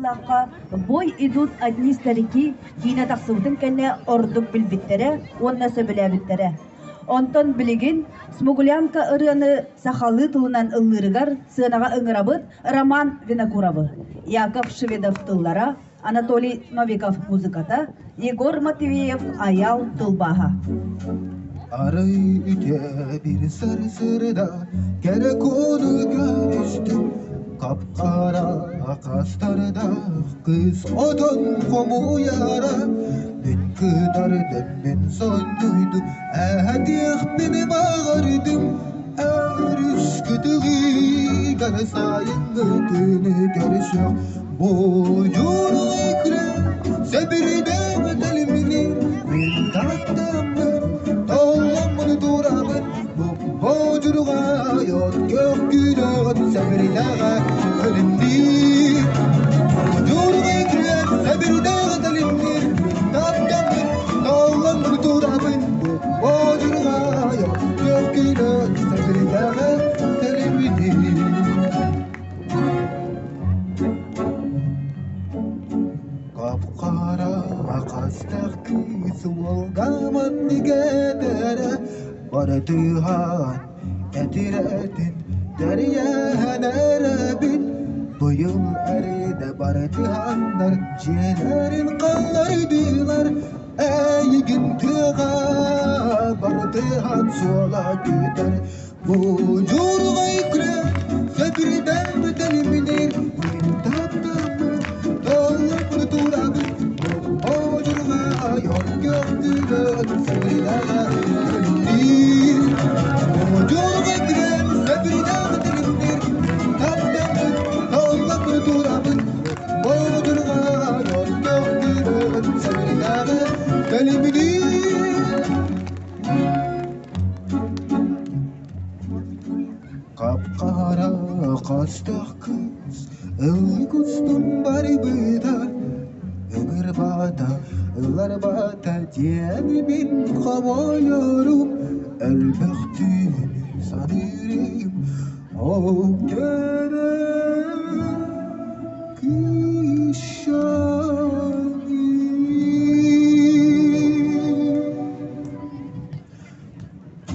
Лаха бой идут одни старики, кина тахсыбытын кәнне ордук билбиттере, онна сөбеләбиттере. Онтон билигин Смугулянка ырыны сахалы тылынан ыллырыгар сынага ыңырабыт Роман Винокуровы, Яков Шведов тыллара, Анатолий Новиков музыката, Егор Матвеев аял тылбаха. Arayı üte bir sarı sarıda gerek onu görüştüm. Kapkara kastarda kız odun komu yara. Ben kıdardım ben son duydum. Diyek beni bağırdım. Üsküdüğü garasayın gıdını görüşüyor. Boyunu ekle sebirde delimini ben tahtımı. Doğumunu durabın bu bocuruğa yok gökyüzün sebirdağa ölümdü. Bocuruğa ekle sebirdağa delimdir tahtımı. Doğumunu durabın bu bocuruğa yok gökyüzün sebirdağa ölümdü. Kapkara akastak kız olgaman digedere Bardıhan etiretin derya nerabin Bu yıl eride bardıhanlar ciğerin kallardılar Ey gintığa bardıhan sola gider Bu curga ikre sebriden delimdir Bu taptamı doğru durabı O curga yok göktürün sebriden ölümdür O curga ikre sebriden delimdir Taptamı doğru durabı O curga yok göktürün sebriden ölümdür Kapkara kastak kız Kustum bari bıda Ömür bata Yıllar bata Diyen bin kavuyorum Elbette sanırım O gerek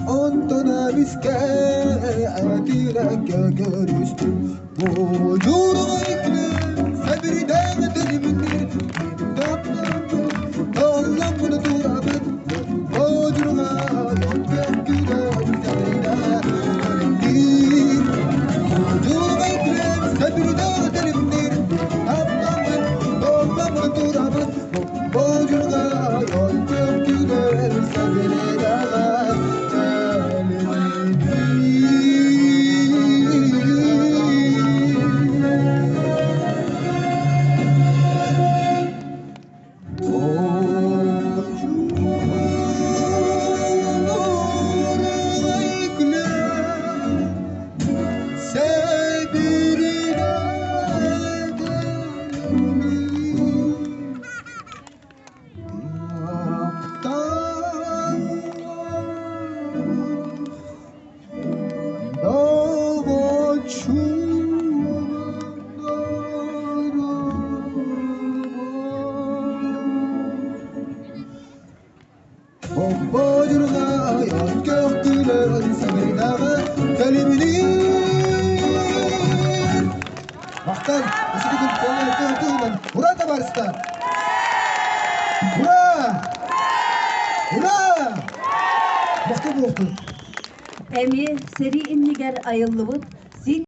Ondan miske adireke görüştüm Bu curga ikle sebriden dilimindir Taplamı Allah'ını durabın O curga yok gökyüzün sebriden ölümdür Bu curga ikle sebriden dilimdir Taplamı Allah'ını durabın O curga yok gökyüzün sebriden Boyurga yok göktürün semirdağı Kalemini Vaktan Üstüdükün kolunu Hurra da barista Hurra Hurra Vaktan oldu Эми сери иннигер айыллыбыт